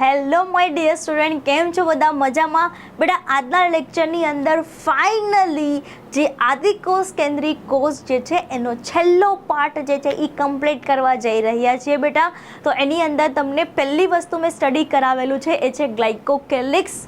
Hello my dear student, કેમ છો બધા? મજામાં? બેટા આજના લેક્ચરની અંદર ફાઇનલી જે આદિકોષ કેન્દ્રી કોષ જે છે એનો છેલ્લો પાર્ટ જે છે એ કમ્પ્લીટ કરવા જઈ રહ્યા છીએ બેટા. તો એની અંદર તમને પહેલી વસ્તુ મેં સ્ટડી કરાવેલું છે એ છે ગ્લાયકોકેલિક્સ.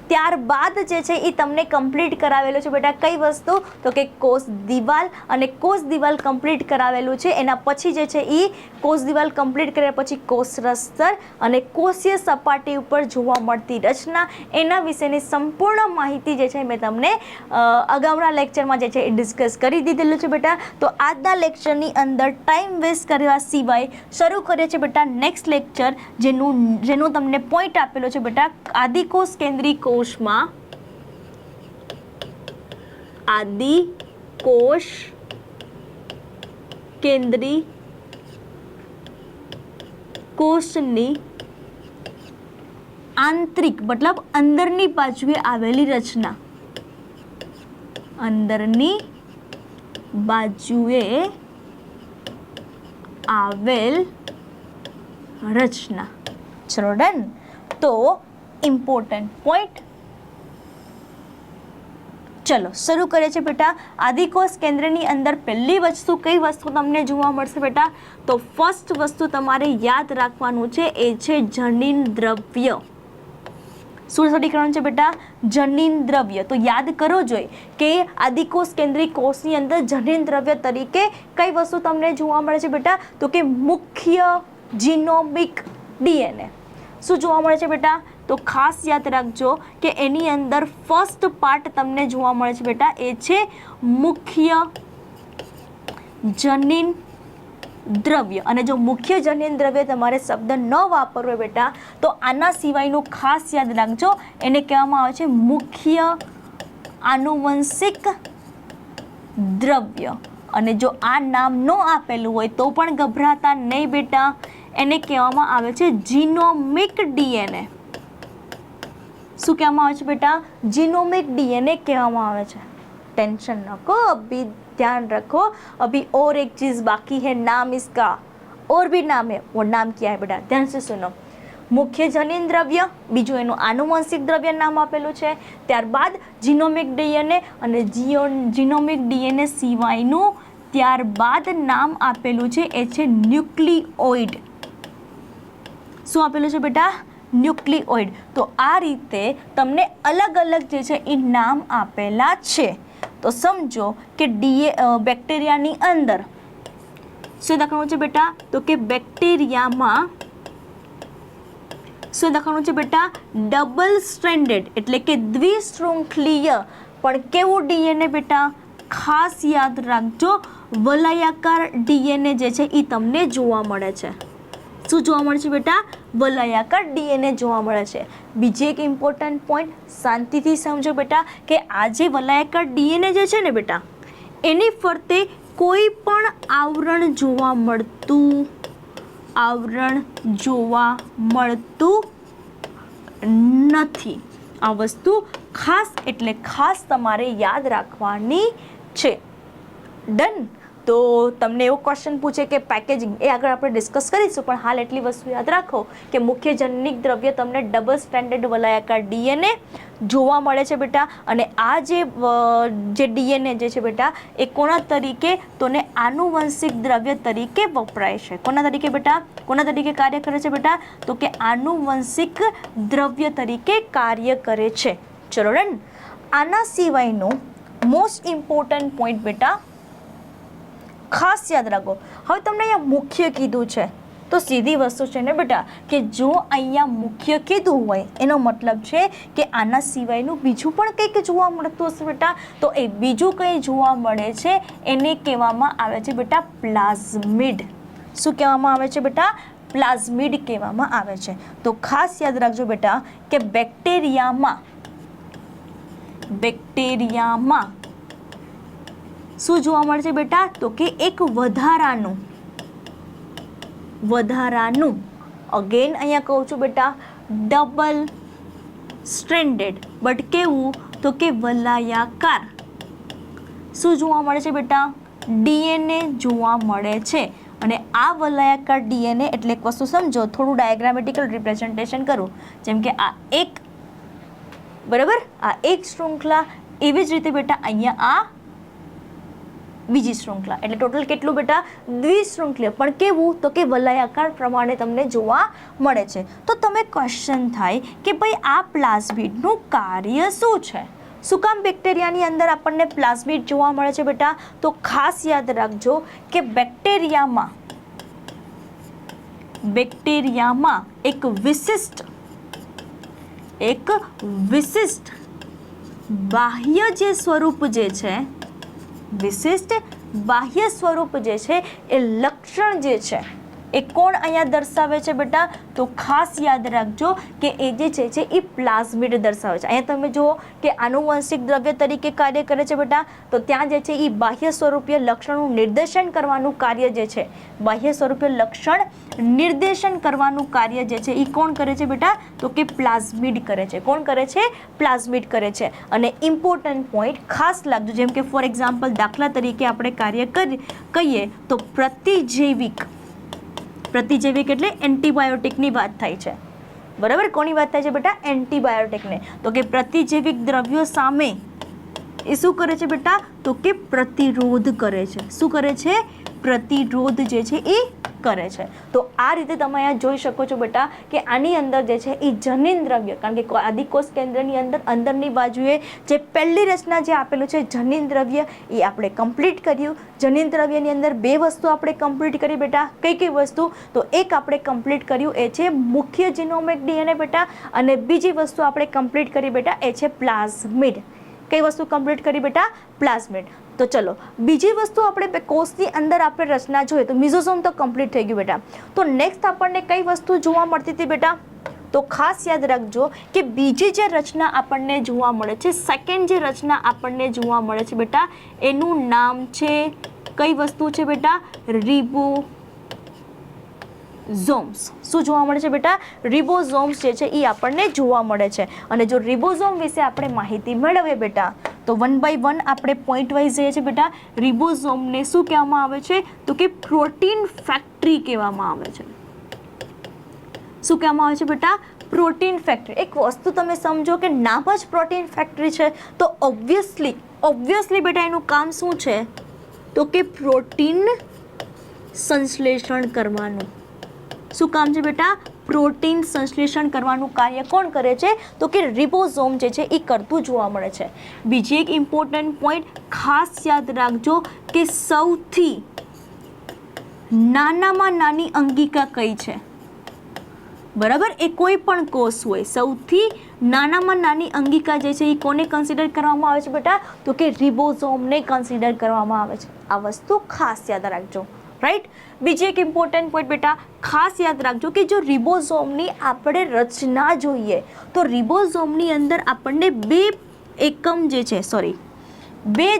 ત્યારબાદ જે છે એ તમને કમ્પ્લીટ કરાવેલું છે બેટા કઈ વસ્તુ? તો કે કોષ દિવાલ, અને કોષ દિવાલ કમ્પ્લીટ કરાવેલું છે. એના પછી જે છે એ કોષ દિવાલ કમ્પ્લીટ કર્યા પછી કોષરસ્તર અને કોષીય સપાટી ઉપર જોવા મળતી રચના, એના વિશેની સંપૂર્ણ માહિતી જે છે મેં તમને અગાઉના લેક્ચરમાં જે છે એ ડિસ્કસ કરી દીધેલું છે બેટા. તો આજના લેક્ચરની અંદર ટાઈમ વેસ્ટ કરવા સિવાય શરૂ કરીએ છીએ બેટા નેક્સ્ટ લેક્ચર, જેનું તમને પોઈન્ટ આપેલો છે બેટા આદિકોષ કેન્દ્રી કોષમાં આદિકોષ કેન્દ્રી કોષની આંતરિક મતલબ અંદરની બાજુએ આવેલી રચના, અંદરની બાજુએ આવેલ રચના. ચલો ડન. તો ઇમ્પોર્ટન્ટ પોઈન્ટ ચલો શરૂ કરીએ છીએ બેટા. આદિકોષ કેન્દ્રની અંદર પહેલી વસ્તુ કઈ વસ્તુ તમને જોવા મળશે બેટા? તો ફર્સ્ટ વસ્તુ તમારે યાદ રાખવાનું છે એ છે જનીન દ્રવ્ય. શું સ્ટડી કરવાનું છે બેટા? જનીન દ્રવ્ય. તો યાદ કરો જોઈએ કે આદિકોષ કેન્દ્રી કોષની અંદર જનીન દ્રવ્ય તરીકે કઈ વસ્તુ તમને જોવા મળે છે બેટા? તો કે મુખ્ય જીનોમિક ડીએનએ. શું જોવા મળે છે બેટા? તો ખાસ યાદ રાખજો કે એની અંદર ફર્સ્ટ પાર્ટ તમને જોવા મળે છે બેટા એ છે મુખ્ય જનીન દ્રવ્ય. અને જો મુખ્ય જનીન દ્રવ્ય તમારે શબ્દ ન વાપરવો બેટા તો આના સિવાયનું ખાસ યાદ રાખજો, એને કહેવામાં આવે છે મુખ્ય આનુવંશિક દ્રવ્ય. અને જો આ નામ ન આપેલું હોય તો પણ ગભરાતા નહીં બેટા, એને કહેવામાં આવે છે જીનોમિક ડીએનએ. શું કહેવામાં આવે છે બેટા? जीनोमिक डीएनए कहेવામાં આવે છે. टेंशन रखो, अभी ध्यान रखो. अभी और एक चीज बाकी है, नाम इसका और भी नाम है. वो नाम क्या है बेटा? ध्यान से सुनो. मुख्य जनीन द्रव्य, बीजું એનું આનુવંશિક દ્રવ્ય નામ આપેલું છે. ત્યારબાદ જીનોમિક ડીએનએ, અને જીનોમિક ડીએનએ સિવાયનું ત્યારબાદ નામ આપેલું છે એ છે ન્યુક્લિઓઇડ. શું આપેલું છે બેટા? ન્યુક્લિઓઇડ. તો આ રીતે તમને અલગ અલગ જે છે એ નામ આપેલા છે. તો સમજો કે બેક્ટેરિયાની અંદર શું લખવાનું છે બેટા? તો કે બેક્ટેરિયામાં શું લખવાનું છે બેટા? ડબલ સ્ટ્રેન્ડેડ એટલે કે દ્વિશૃંખલીય પણ કેવું ડીએનએ બેટા? ખાસ યાદ રાખજો વલયાકાર ડીએનએ જે છે એ તમને જોવા મળે છે. શું જોવા મળે છે બેટા? વલયાકાર ડીએનએ જોવા મળે છે. બીજી એક ઇમ્પોર્ટન્ટ પોઈન્ટ શાંતિથી સમજો બેટા કે આ જે વલયાકાર ડીએનએ જે છે ને બેટા એની ફરતે કોઈ પણ આવરણ જોવા મળતું નથી. આ વસ્તુ ખાસ એટલે ખાસ તમારે યાદ રાખવાની છે. ડન. તો તમને એવો ક્વેશ્ચન પૂછે કે પેકેજિંગ, એ આગળ આપણે ડિસ્કસ કરીશું, પણ હાલ એટલી વસ્તુ યાદ રાખો કે મુખ્ય જનનિક દ્રવ્ય તમને ડબલ સ્ટ્રેન્ડેડ વલયાકાર ડીએનએ જોવા મળે છે બેટા. અને આ જે ડીએનએ જે છે બેટા એ કોના તરીકે? તો ને આનુવંશિક દ્રવ્ય તરીકે વપરાય છે. કોના તરીકે બેટા? કોના તરીકે કાર્ય કરે છે બેટા? તો કે આનુવંશિક દ્રવ્ય તરીકે કાર્ય કરે છે. ચલો ડન. આના સિવાયનું મોસ્ટ ઇમ્પોર્ટન્ટ પોઈન્ટ બેટા ખાસ યાદ રાખો. હવે તમને અહીંયા મુખ્ય કીધું છે તો સીધી વસ્તુ છે ને બેટા કે જો અહીંયા મુખ્ય કીધું હોય એનો મતલબ છે કે આના સિવાયનું બીજું પણ કંઈક જોવા મળતું હશે બેટા. તો એ બીજું કંઈ જોવા મળે છે એને કહેવામાં આવે છે બેટા પ્લાઝમિડ. શું કહેવામાં આવે છે બેટા? પ્લાઝમિડ કહેવામાં આવે છે. તો ખાસ યાદ રાખજો બેટા કે બેક્ટેરિયામાં શું જોવા મળે છે બેટા? તો કે એક વધારાનું અગેન અહીંયા કહું છું બેટા ડબલ સ્ટ્રેન્ડેડ બટ કેવું? તો કે વલયાકાર. શું જોવા મળે છે બેટા? ડીએનએ જોવા મળે છે. અને આ વલયાકાર ડીએનએ એટલે એક વસ્તુ સમજો, થોડું ડાયાગ્રામેટિકલ રિપ્રેઝન્ટેશન કરું, જેમ કે આ એક, બરાબર, આ એક શૃંખલા, એવી જ રીતે બેટા અહીંયા આ બીજી શૃંખલા, એટલે ટોટલ કેટલું બેટા? દ્વિશૃંખલીય, પણ કેવું? તો કે વલયાકાર પ્રમાણે તમને જોવા મળે છે. તો તમે ક્વેશ્ચન થાય કે ભાઈ આ પ્લાઝમિડનું કાર્ય શું છે? શું કામ બેક્ટેરિયાની અંદર આપણને પ્લાઝમિડ જોવા મળે છે બેટા? તો ખાસ યાદ રાખજો કે બેક્ટેરિયામાં એક વિશિષ્ટ બાહ્ય જે સ્વરૂપ જે છે, વિશિષ્ટ બાહ્ય સ્વરૂપ જે છે, એ લક્ષણ જે છે એ કોણ અહીંયા દર્શાવે છે બેટા? તો ખાસ યાદ રાખજો કે એ જે છે એ પ્લાઝમિડ દર્શાવે છે. અહીંયા તમે જુઓ કે આનુવંશિક દ્રવ્ય તરીકે કાર્ય કરે છે બેટા, તો ત્યાં જે છે એ બાહ્ય સ્વરૂપીય લક્ષણનું નિર્દેશન કરવાનું કાર્ય જે છે, બાહ્ય સ્વરૂપીય લક્ષણ નિર્દેશન કરવાનું કાર્ય જે છે એ કોણ કરે છે બેટા? તો કે પ્લાઝમિડ કરે છે. કોણ કરે છે? પ્લાઝમિડ કરે છે. અને ઇમ્પોર્ટન્ટ પોઈન્ટ ખાસ લાગજો, જેમ કે ફોર એક્ઝામ્પલ દાખલા તરીકે આપણે કાર્ય કહીએ તો પ્રતિજૈવિક એટલે એન્ટીબાયોટિકની વાત થાય છે, બરાબર? કોની વાત થાય છે બેટા? એન્ટીબાયોટિકને. તો કે પ્રતિજૈવિક દ્રવ્યો સામે એ શું કરે છે બેટા? તો કે પ્રતિરોધ કરે છે. શું કરે છે? પ્રતિરોધ જે છે એ કરે છે. તો આ રીતે તમે અહીંયા જોઈ શકો છો બેટા કે આની અંદર જે છે એ જનીન દ્રવ્ય, કારણ કે આદિકોષ કેન્દ્રની અંદરની બાજુએ જે પહેલી રચના જે આપેલું છે જનીન દ્રવ્ય, એ આપણે કમ્પ્લીટ કર્યું. જનીન દ્રવ્યની અંદર બે વસ્તુ આપણે કમ્પ્લીટ કરી બેટા. કઈ વસ્તુ? તો એક આપણે કમ્પ્લીટ કર્યું એ છે મુખ્ય જીનોમિક ડીએનએ બેટા, અને બીજી વસ્તુ આપણે કમ્પ્લીટ કરી બેટા એ છે પ્લાઝમિડ. કઈ વસ્તુ કમ્પ્લીટ કરી બેટા? પ્લાઝમિડ. તો ચલો બીજી વસ્તુ આપણે કોષની અંદર આપણે રચના જોઈએ તો મિઝોઝોમ તો કમ્પ્લીટ થઈ ગયું બેટા. તો નેક્સ્ટ આપણને કઈ વસ્તુ જોવા મળતી હતી બેટા? તો ખાસ યાદ રાખજો કે બીજી જે રચના આપણને જોવા મળે છે, સેકન્ડ જે રચના આપણને જોવા મળે છે બેટા, એનું નામ છે, કઈ વસ્તુ છે બેટા? રિબોઝોમ્સ. શું જોવા મળે છે બેટા? રિબોઝોમ્સ જે છે એ આપણને જોવા મળે છે. અને જો રિબોઝોમ વિશે આપણે માહિતી મેળવીએ બેટા તો 1 by 1 આપણે પોઈન્ટ વાઇઝ જઈએ છીએ બેટા. રિબોઝોમને શું કહેવામાં આવે છે? તો કે પ્રોટીન ફેક્ટરી કહેવામાં આવે છે. શું કહેવામાં આવે છે બેટા? Protein factory. એક વસ્તુ તમે સમજો કે નામ જ પ્રોટીન ફેક્ટરી છે તો ઓબ્વિયસલી બેટા એનું કામ શું છે? તો કે પ્રોટીન સંશ્લેષણ કરવાનું. શું કામ છે બેટા? પ્રોટીન સંશ્લેષણ કરવાનું કાર્ય કોણ કરે છે? તો કે રિબોઝોમ જે છે એ કરતું જોવા મળે છે. બીજી એક ઇમ્પોર્ટન્ટ પોઈન્ટ ખાસ યાદ રાખજો કે સૌથી નાનામાં નાની અંગિકા કઈ છે? બરાબર, એ કોઈ પણ કોષ હોય, સૌથી નાનામાં નાની અંગિકા જે છે એ કોને કન્સિડર કરવામાં આવે છે બેટા? તો કે રિબોઝોમને કન્સિડર કરવામાં આવે છે. આ વસ્તુ ખાસ યાદ રાખજો, રાઈટ? બીજી એક ઇમ્પોર્ટન્ટ પોઈન્ટ બેટા ખાસ યાદ રાખજો કે જો રિબોઝોમની આપણે રચના જોઈએ તો રિબોઝોમની અંદર આપણને બે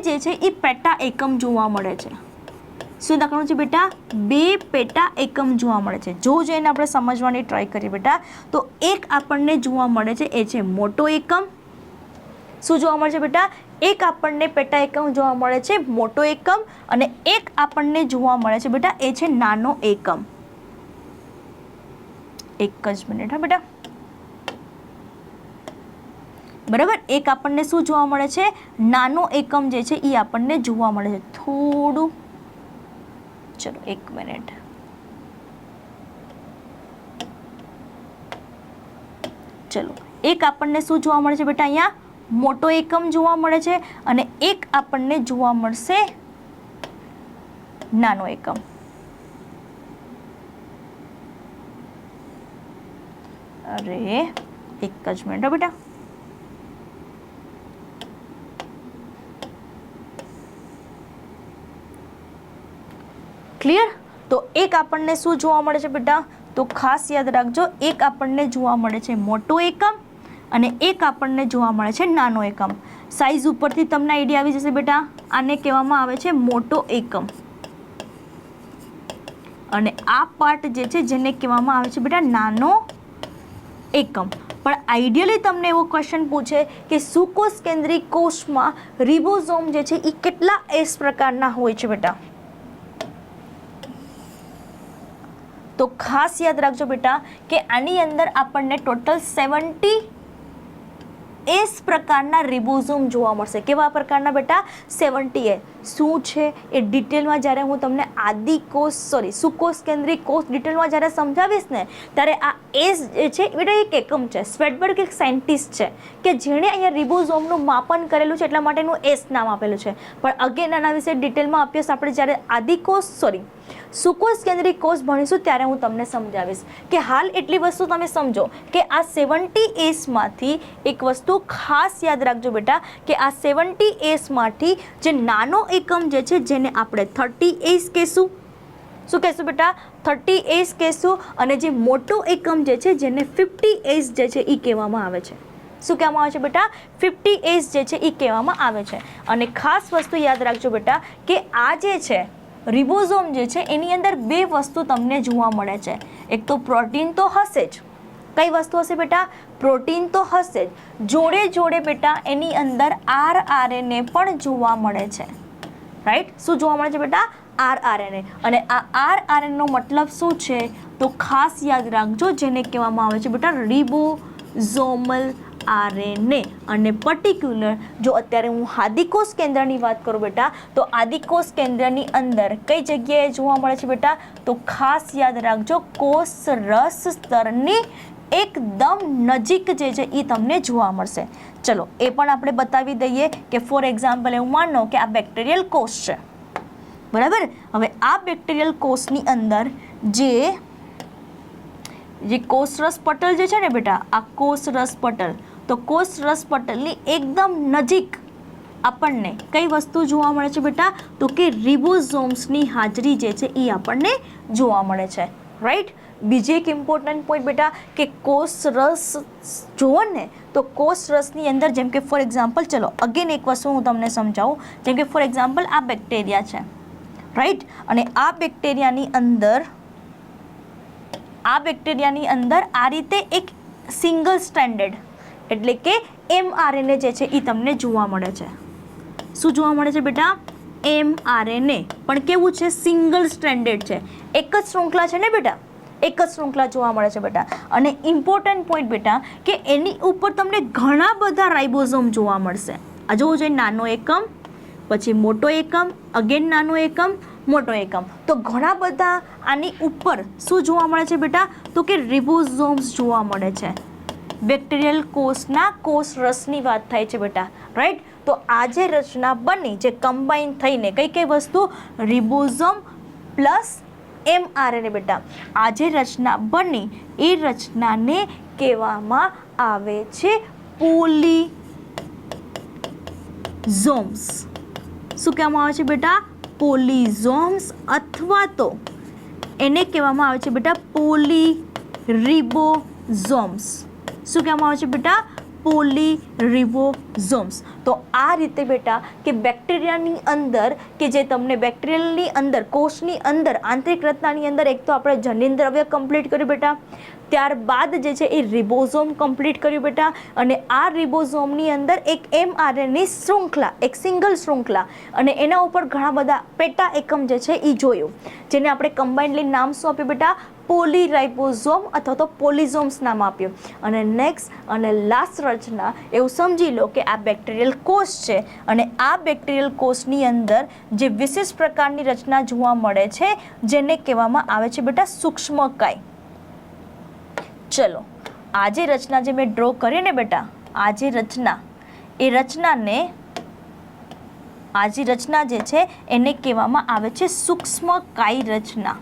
જે છે એ પેટા એકમ જોવા મળે છે. શું દાખલાનું છે બેટા? બે પેટા એકમ જોવા મળે છે. જોઈને આપણે સમજવાની ટ્રાય કરીએ બેટા. તો એક આપણને જોવા મળે છે એ છે મોટો એકમ. શું જોવા મળે છે બેટા? એક આપણને પેટા એકમ જોવા મળે છે મોટો એકમ, અને એક આપણને જોવા મળે છે બેટા એ છે નાનો એકમ. એક જ મિનિટ હા બેટા. બરાબર, એક આપણને શું જોવા મળે છે? નાનો એકમ જે છે એ આપણને જોવા મળે છે. થોડું ચલો એક મિનિટ. ચલો એક આપણને શું જોવા મળે છે બેટા? અહીંયા મોટો એકમ જોવા મળે છે, અને એક આપણને જોવા મળશે નાનો એકમ. અરે એક જ મિનિટ બેટા. ક્લિયર? તો એક આપણને શું જોવા મળે છે બેટા? તો ખાસ યાદ રાખજો, એક આપણને જોવા મળે છે મોટો એકમ, અને એક આપણને જોવા મળે છે નાનો એકમ. સાઇઝ ઉપરથી તમને આઈડિયા આવી જશે બેટા. આને કહેવામાં આવે છે મોટો એકમ, અને આ પાર્ટ જે છે જેને કહેવામાં આવે છે બેટા નાનો એકમ. પણ આઈડિયલી તમને એવો ક્વેશ્ચન પૂછે કે સુકોષ કેન્દ્રી કોષમાં રિબોઝોમ જે છે એ કેટલા એસ પ્રકારના હોય છે બેટા? તો ખાસ યાદ રાખજો બેટા કે આની અંદર આપણને ટોટલ 70 એસ પ્રકારના રિબોઝોમ જોવા મળશે. કેવા પ્રકારના બેટા? 70 એ શું છે એ ડિટેલમાં જ્યારે હું તમને આદિકોષ સુકોષ કેન્દ્રીય કોષ ડિટેલમાં જ્યારે સમજાવીશ ને ત્યારે આ એસ જે છે બેટા એક એકમ છે. સ્વેડબર્ગ એક સાયન્ટિસ્ટ છે કે જેણે અહીંયા રિબોઝોમનું માપન કરેલું છે, એટલા માટેનું એસ નામ આપેલું છે. પણ અગેન આના વિશે ડિટેલમાં અભ્યાસ આપણે જ્યારે સુકોષ કેન્દ્રીય કોષ ભણીશું ત્યારે હું તમને સમજાવીશ કે હાલ એટલી વસ્તુ તમે સમજો કે આ 70 એસમાંથી એક વસ્તુ ખાસ યાદ રાખજો બેટા કે આ 70 એસમાંથી જે નાનો એકમ જે છે જેને આપણે 30 એસ કહેશું. શું કહેશું બેટા? 30 એસ કહેશું. અને જે મોટો એકમ જે છે જેને 50 એસ જે છે એ કહેવામાં આવે છે. શું કહેવામાં આવે છે બેટા? 50 એસ જે છે એ કહેવામાં આવે છે. અને ખાસ વસ્તુ યાદ રાખજો બેટા કે આ જે છે રિબોઝોમ જે છે એની અંદર બે વસ્તુ તમને જોવા મળે છે. એક તો પ્રોટીન તો હશે જ. કઈ વસ્તુ હશે બેટા? પ્રોટીન તો હશે જ. જોડે જોડે બેટા એની અંદર RNA પણ જોવા મળે છે. રાઈટ? શું જોવા મળે છે બેટા? RNA. અને આ RNA નો મતલબ શું છે તો ખાસ યાદ રાખજો જેને કહેવામાં આવે છે બેટા રિબોઝોમલ RNA. અને પર્ટિક્યુલર જો અત્યારે હું આદિકોષ કેન્દ્રની વાત કરું બેટા તો આદિકોષ કેન્દ્રની અંદર કઈ જગ્યાએ જોવા મળે છે બેટા? તો ખાસ યાદ રાખજો કોષ રસ સ્તરની એકદમ નજીક જે છે એ તમને જોવા મળશે. ચલો એ પણ આપણે બતાવી દઈએ કે ફોર એક્ઝામ્પલ એવું માનો કે આ બેક્ટેરિયલ કોષ છે, બરાબર? હવે આ બેક્ટેરિયલ કોષની અંદર જે કોષરસ પટલ જે છે ને બેટા, આ કોષરસ પટલ, તો કોષરસ પટલની એકદમ નજીક આપણને કઈ વસ્તુ જોવા મળે છે બેટા? તો કે રિબોઝોમ્સની હાજરી જે છે એ આપણને જોવા મળે છે. રાઈટ? બીજી એક ઇમ્પોર્ટન્ટ પોઈન્ટ બેટા કે કોષરસ જુઓ ને તો કોષરસની અંદર જેમ કે ફોર એક્ઝામ્પલ ચલો અગેન એક વસ્તુ હું તમને સમજાવું. જેમ કે ફોર એક્ઝામ્પલ આ બેક્ટેરિયા છે, રાઈટ? અને આ બેક્ટેરિયાની અંદર આ રીતે એક સિંગલ સ્ટ્રેન્ડેડ એટલે કે mRNA જે છે એ તમને જોવા મળે છે. શું જોવા મળે છે બેટા? mRNA. પણ કેવું છે? સિંગલ સ્ટ્રેન્ડેડ છે. એક જ શૃંખલા છે ને બેટા? એક જ શૃંખલા જોવા મળે છે બેટા. અને ઇમ્પોર્ટન્ટ પોઈન્ટ બેટા કે એની ઉપર તમને ઘણા બધા રાઇબોઝોમ જોવા મળશે. આ જોવું જોઈએ, નાનો એકમ, પછી મોટો એકમ, અગેન નાનો એકમ, મોટો એકમ. તો ઘણા બધા આની ઉપર શું જોવા મળે છે બેટા? તો કે રિબોઝોમ્સ જોવા મળે છે. બેક્ટેરિયલ કોષના કોષરસની વાત થાય છે બેટા. રાઈટ? તો આ જે રચના બની, જે કમ્બાઈન થઈને કઈ વસ્તુ? રિબોઝોમ પ્લસ mRNA બેટા. આ જે રચના બની એ રચનાને કહેવામાં આવે છે પોલીઝોમ્સ. શું કહેવામાં આવે છે બેટા? પોલીઝોમ્સ. અથવા તો એને કહેવામાં આવે છે બેટા પોલીરિબોઝોમ્સ. શું કહેવામાં આવે છે બેટા? પોલીરિબોઝોમ્સ. તો આ રીતે બેટા કે બેક્ટેરિયાની અંદર કે જે તમને બેક્ટેરિયલની અંદર કોષની અંદર આંતરિક રચનાની અંદર એક તો આપણે જનીન દ્રવ્ય કમ્પ્લીટ કર્યું બેટા, ત્યારબાદ જે છે એ રિબોઝોમ કમ્પ્લીટ કર્યું બેટા. અને આ રિબોઝોમની અંદર એક mRNA શૃંખલા, એક સિંગલ શૃંખલા, અને એના ઉપર ઘણા બધા પેટા એકમ જે છે એ જોયું, જેને આપણે કમ્બાઇન્ડલી નામ શું આપ્યું બેટા? પોલીરાઇબોઝોમ અથવા તો પોલીઝોમ્સ નામ આપ્યું. અને નેક્સ્ટ અને લાસ્ટ રચના એવું સમજી લો કે આ બેક્ટેરિયલ કોષ છે અને આ બેક્ટેરિયલ કોષની અંદર જે વિશેષ પ્રકારની રચના જોવા મળે છે જેને કહેવામાં આવે છે બેટા સૂક્ષ્મકાય. ચલો આ જે રચના જે મેં ડ્રો કરી ને બેટા, આ જે રચના જે છે એને કહેવામાં આવે છે સૂક્ષ્મકાય રચના.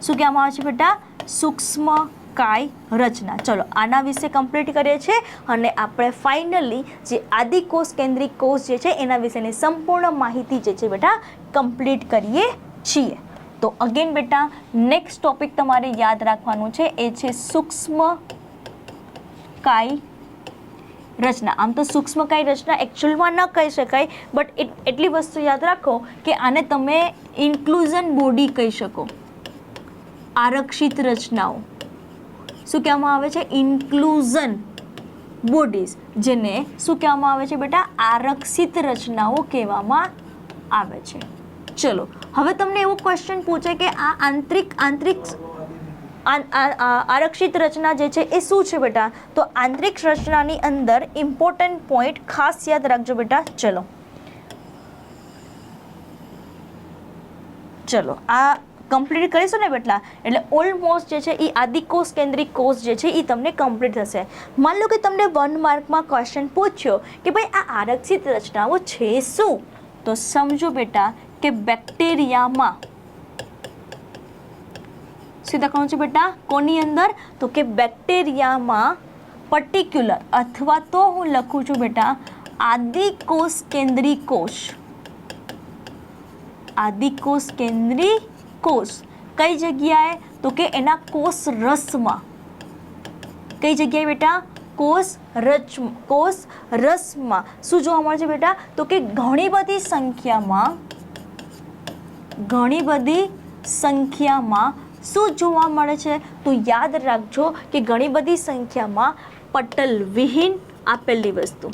શું કહેવામાં આવે છે બેટા? સૂક્ષ્મકાય રચના. ચલો આના વિશે કમ્પ્લીટ કરીએ છીએ અને આપણે ફાઇનલી જે આદિકોષ કેન્દ્રીય કોષ જે છે એના વિશેની સંપૂર્ણ માહિતી જે છે બેટા કમ્પ્લીટ કરીએ છીએ. તો અગેન બેટા નેક્સ્ટ ટોપિક તમારે યાદ રાખવાનું છે એ છે સૂક્ષ્મકાય રચના. આમ તો સૂક્ષ્મકાય રચના એકચ્યુઅલમાં ન કહી શકાય, બટ એટલી વસ્તુ યાદ રાખો કે આને તમે ઇન્ક્લુઝન બોડી કહી શકો. આરક્ષિત રચનાઓ. શું કહેવામાં આવે છે? Inclusion bodies. જેને શું કહેવામાં આવે છે બેટા? આરક્ષિત રચનાઓ કહેવામાં આવે છે. ચલો હવે તમને એવો ક્વેશ્ચન પૂછે કે આ આંતરિક આરક્ષિત રચના જે છે એ શું છે બેટા? તો આંતરિક રચનાની અંદર ઇમ્પોર્ટન્ટ પોઈન્ટ ખાસ યાદ રાખજો બેટા. ચલો આ કમ્પ્લીટ કરીશું ને બેટા, એટલે ઓલમોસ્ટ જે છે એ આદિકોષ કેન્દ્રિક કોષ જે છે એ તમને કમ્પ્લીટ થશે. માન લો કે તમને 1 માર્કમાં ક્વેશ્ચન પૂછ્યો કે ભાઈ આ આરક્ષિત રચનાઓ છે શું, તો સમજો બેટા કે બેક્ટેરિયામાં શું લખવાનું છે બેટા? કોની અંદર? તો કે બેક્ટેરિયામાં પર્ટિક્યુલર, અથવા તો હું લખું છું બેટા આદિકોષ કેન્દ્રી કોષ. આદિકોષ કેન્દ્રી કોષ કઈ જગ્યાએ? તો કે એના કોષ રસમાં. કઈ જગ્યાએ બેટા? કોષ રસમાં શું જોવા મળે છે બેટા? તો કે ઘણી બધી સંખ્યામાં શું જોવા મળે છે? તો યાદ રાખજો કે ઘણી બધી સંખ્યામાં પટલ વિહીન આપેલી વસ્તુ,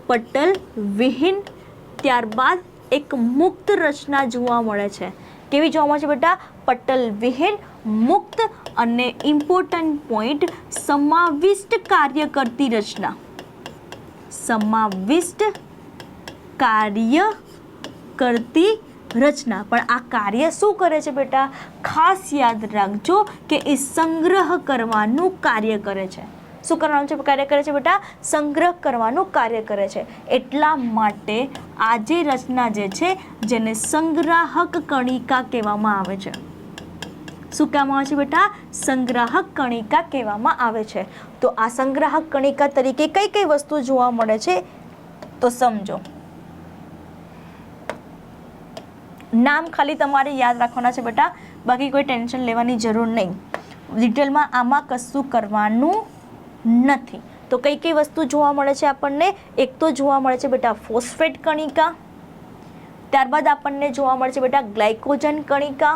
પટલ વિહીન, ત્યારબાદ એક મુક્ત રચના જોવા મળે છે. કેવી જોવા મળે છે બેટા? પટલ વિહીન, મુક્ત અને ઇમ્પોર્ટન્ટ પોઈન્ટ સમાવિષ્ટ કાર્ય કરતી રચના. સમાવિષ્ટ કાર્ય કરતી રચના. પણ આ કાર્ય શું કરે છે બેટા? ખાસ યાદ રાખજો કે એ સંગ્રહ કરવાનું કાર્ય કરે છે. શું કરવાનું છે? કાર્ય કરે છે બેટા? સંગ્રહ કરવાનું કાર્ય કરે છે. એટલા માટે આ જે રચના જે છે જેને સંગ્રાહક કણિકા કહેવામાં આવે છે. શું કહેવામાં આવે છે બેટા? સંગ્રાહક કણિકા કહેવામાં આવે છે. તો આ સંગ્રાહક કણિકા તરીકે કઈ કઈ વસ્તુ જોવા મળે છે તો સમજો. નામ ખાલી તમારે યાદ રાખવાના છે બેટા, બાકી કોઈ ટેન્શન લેવાની જરૂર નહીં. ડિટેલમાં આમાં કશું કરવાનું નથી. તો કઈ કઈ વસ્તુ જોવા મળે છે આપણને? એક તો જોવા મળે છે બેટા ફોસ્ફેટ કણિકા, ત્યારબાદ આપણને જોવા મળે છે બેટા ગ્લાયકોજન કણિકા,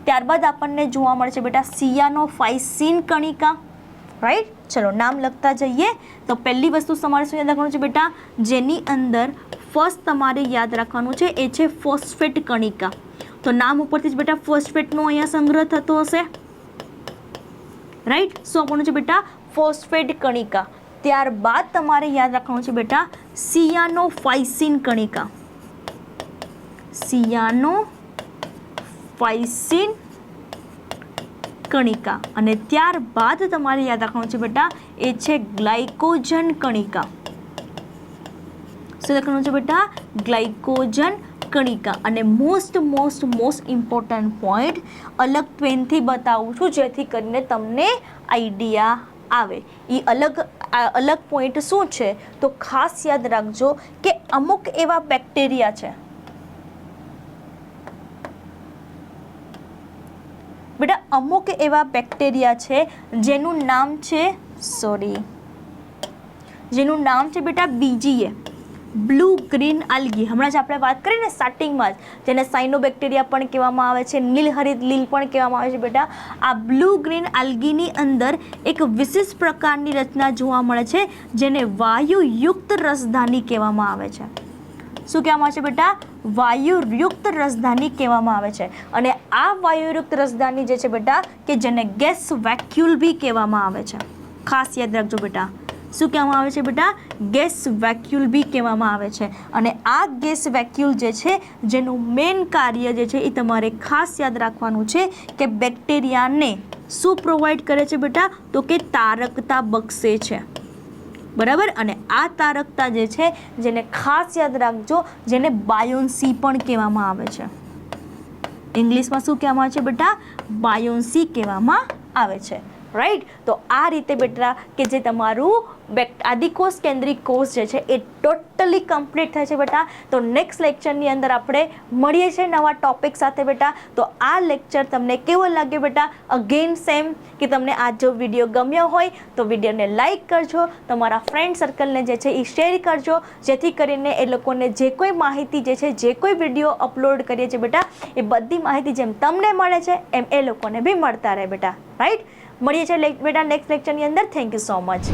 ત્યારબાદ આપણને જોવા મળે છે બેટા સિયાનોફાઇસિન કણિકા. રાઈટ? ચલો નામ લખતા જઈએ. તો પહેલી વસ્તુ તમારે શું યાદ રાખવાનું છે બેટા? જેની અંદર ફર્સ્ટ તમારે યાદ રાખવાનું છે એ છે ફોસ્ફેટ કણિકા. તો નામ ઉપરથી જ બેટા ફોસ્ફેટનો અહીંયા સંગ્રહ થતો હશે. રાઈટ? શું આપવાનું છે બેટા? ફોસ્ફેટ કણિકા. ત્યારબાદ તમારે યાદ રાખવાનું છે બેટા સિયાનોફાઇસિન કણિકા. સિયાનોફાઇસિન કણિકા. અને ત્યારબાદ તમારે યાદ રાખવાનું છે બેટા એ છે ગ્લાયકોજન કણિકા. શું લખવાનું છે બેટા? ગ્લાયકોજન કણિકા. અને મોસ્ટ ઇમ્પોર્ટન્ટ પોઈન્ટ અલગ પેનથી બતાવું છું જેથી કરીને તમને આઈડિયા આવે. એ અલગ પોઈન્ટ શું છે? તો ખાસ યાદ રાખજો કે અમુક એવા બેક્ટેરિયા છે બેટા, અમુક એવા બેક્ટેરિયા છે જેનું નામ છે બેટા BGA, બ્લુ ગ્રીન આલ્ગી. હમણાં જ આપણે વાત કરી ને સ્ટાર્ટિંગમાં જ, જેને સાયનોબેક્ટેરિયા પણ કહેવામાં આવે છે, નીલહરિત લીલ પણ કહેવામાં આવે છે બેટા. આ બ્લુ ગ્રીન આલ્ગીની અંદર એક વિશિષ્ટ પ્રકારની રચના જોવા મળે છે જેને વાયુયુક્ત રસધાની કહેવામાં આવે છે. શું કહેવામાં આવે છે બેટા? વાયુયુક્ત રસધાની કહેવામાં આવે છે. અને આ વાયુયુક્ત રસધાની જે છે બેટા કે જેને ગેસ વેક્યુલ બી કહેવામાં આવે છે. ખાસ યાદ રાખજો બેટા. શું કહેવામાં આવે છે બેટા? ગેસ વેક્યુલ બી કહેવામાં આવે છે. અને આ ગેસ વેક્યુલ જે છે જેનું મેઇન કાર્ય જે છે એ તમારે ખાસ યાદ રાખવાનું છે કે બેક્ટેરિયાને શું પ્રોવાઈડ કરે છે બેટા? તો કે તારકતા બક્ષે છે. બરાબર? અને આ તારકતા જે છે જેને ખાસ યાદ રાખજો જેને બાયોન્સી પણ કહેવામાં આવે છે. ઇંગ્લિશમાં શું કહેવામાં આવે છે બેટા? બાયોન્સી કહેવામાં આવે છે. રાઈટ? તો આ રીતે બેટા કે જે તમારું આદિકોષ કેન્દ્રિક કોષ જે છે એ ટોટલી કમ્પ્લીટ થાય છે બેટા. તો નેક્સ્ટ લેક્ચરની અંદર આપણે મળીએ છીએ નવા ટોપિક સાથે બેટા. તો આ લેક્ચર તમને કેવો લાગ્યો બેટા? અગેન સેમ કે તમને આ જો વિડીયો ગમ્યો હોય તો વિડીયોને લાઈક કરજો, તમારા ફ્રેન્ડ સર્કલને જે છે એ શેર કરજો, જેથી કરીને એ લોકોને જે કોઈ માહિતી જે છે, જે કોઈ વિડીયો અપલોડ કરીએ છીએ બેટા, એ બધી માહિતી જેમ તમને મળે છે એમ એ લોકોને બી મળતા રહે બેટા. રાઈટ? મળીએ છીએ બેટા નેક્સ્ટ લેક્ચરની અંદર. Thank you so much.